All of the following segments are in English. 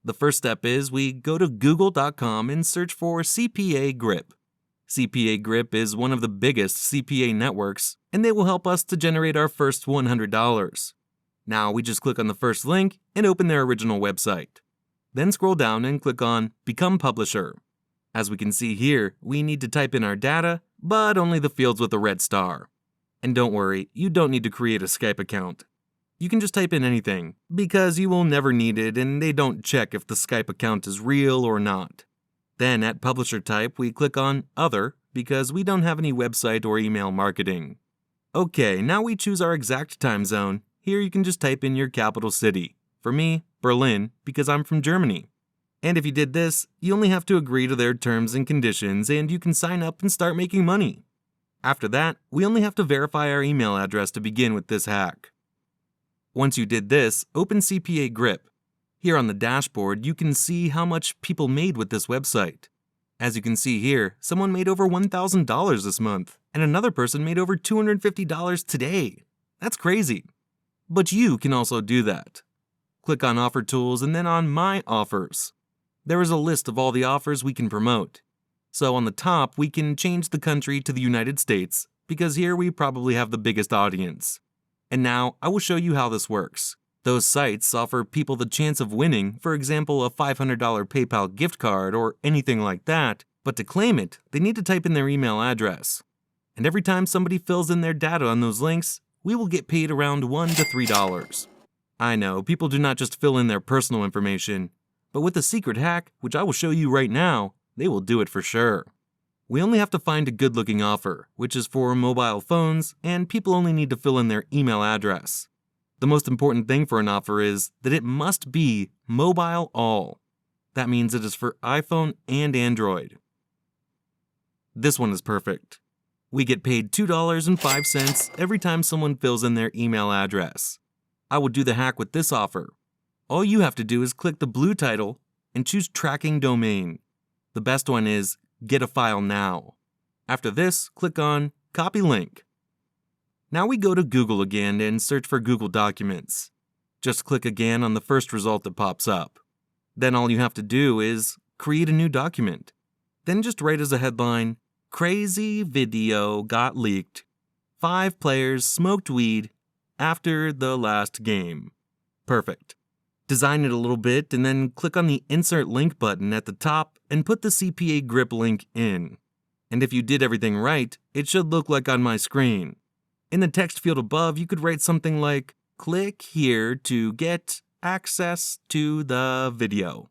The first step is we go to google.com and search for CPA Grip. CPA Grip is one of the biggest CPA networks, and they will help us to generate our first $100. Now we just click on the first link and open their original website. Then scroll down and click on Become Publisher. As we can see here, we need to type in our data, but only the fields with a red star. And don't worry, you don't need to create a Skype account. You can just type in anything, because you will never need it and they don't check if the Skype account is real or not. Then at Publisher type, we click on Other, because we don't have any website or email marketing. Okay, now we choose our exact time zone. Here you can just type in your capital city. For me, Berlin, because I'm from Germany. And if you did this, you only have to agree to their terms and conditions and you can sign up and start making money. After that, we only have to verify our email address to begin with this hack. Once you did this, open CPA Grip. Here on the dashboard, you can see how much people made with this website. As you can see here, someone made over $1,000 this month, and another person made over $250 today. That's crazy. But you can also do that. Click on Offer Tools and then on My Offers. There is a list of all the offers we can promote. So on the top, we can change the country to the United States, because here we probably have the biggest audience. And now I will show you how this works. Those sites offer people the chance of winning, for example, a $500 PayPal gift card or anything like that, but to claim it, they need to type in their email address. And every time somebody fills in their data on those links, we will get paid around $1 to $3. I know, people do not just fill in their personal information, but with the secret hack, which I will show you right now, they will do it for sure. We only have to find a good-looking offer, which is for mobile phones, and people only need to fill in their email address. The most important thing for an offer is that it must be mobile all. That means it is for iPhone and Android. This one is perfect. We get paid $2.05 every time someone fills in their email address. I will do the hack with this offer. All you have to do is click the blue title and choose Tracking Domain. The best one is Get a File Now. After this, click on Copy Link. Now we go to Google again and search for Google Documents. Just click again on the first result that pops up. Then all you have to do is create a new document. Then just write as a headline, Crazy video got leaked. 5 players smoked weed after the last game. Perfect. Design it a little bit and then click on the Insert Link button at the top and put the CPA Grip link in. And if you did everything right, it should look like on my screen. In the text field above, you could write something like, click here to get access to the video.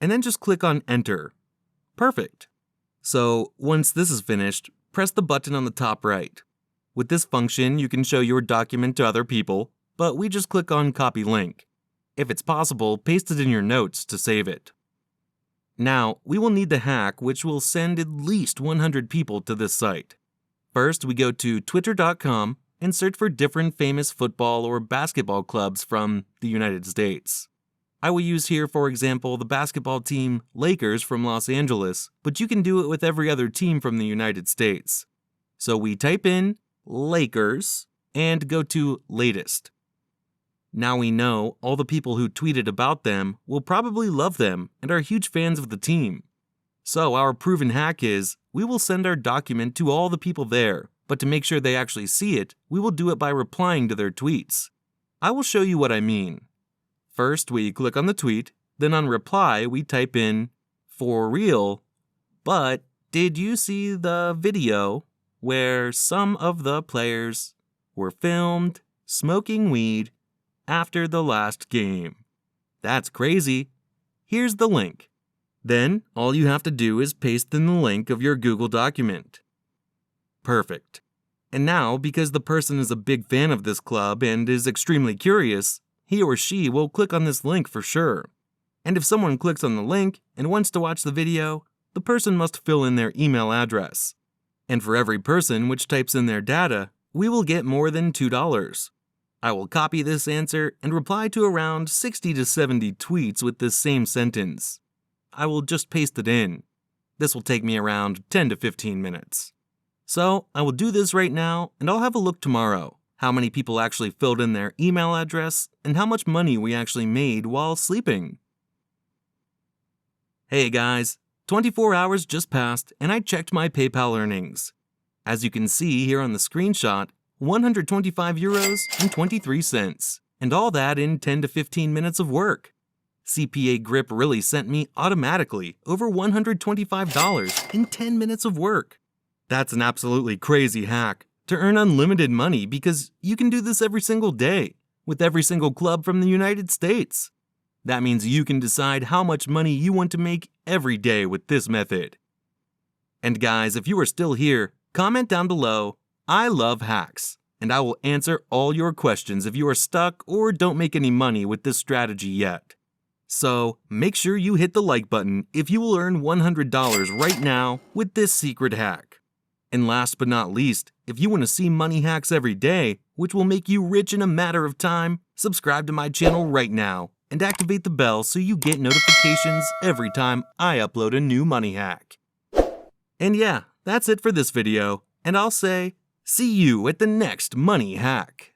And then just click on Enter. Perfect. So once this is finished, press the button on the top right. With this function, you can show your document to other people, but we just click on Copy Link. If it's possible, paste it in your notes to save it. Now, we will need the hack which will send at least 100 people to this site. First, we go to twitter.com and search for different famous football or basketball clubs from the United States. I will use here, for example, the basketball team Lakers from Los Angeles, but you can do it with every other team from the United States. So we type in Lakers and go to Latest. Now we know all the people who tweeted about them will probably love them and are huge fans of the team. So our proven hack is, we will send our document to all the people there, but to make sure they actually see it, we will do it by replying to their tweets. I will show you what I mean. First, we click on the tweet, then on reply, we type in, for real, but did you see the video where some of the players were filmed smoking weed after the last game? That's crazy. Here's the link. Then, all you have to do is paste in the link of your Google document. Perfect. And now, because the person is a big fan of this club and is extremely curious, he or she will click on this link for sure. And if someone clicks on the link and wants to watch the video, the person must fill in their email address. And for every person which types in their data, we will get more than $2. I will copy this answer and reply to around 60 to 70 tweets with this same sentence. I will just paste it in. This will take me around 10 to 15 minutes. So I will do this right now and I'll have a look tomorrow. How many people actually filled in their email address and how much money we actually made while sleeping. Hey guys, 24 hours just passed and I checked my PayPal earnings. As you can see here on the screenshot, 125 euros and 23 cents, and all that in 10 to 15 minutes of work. CPA Grip really sent me automatically over $125 in 10 minutes of work. That's an absolutely crazy hack to earn unlimited money because you can do this every single day with every single club from the United States. That means you can decide how much money you want to make every day with this method. And guys, if you are still here, comment down below, "I love hacks," and I will answer all your questions if you are stuck or don't make any money with this strategy yet. So make sure you hit the like button if you will earn $100 right now with this secret hack. And last but not least, if you want to see money hacks every day, which will make you rich in a matter of time, subscribe to my channel right now and activate the bell so you get notifications every time I upload a new money hack. And yeah, that's it for this video, and I'll say, see you at the next money hack.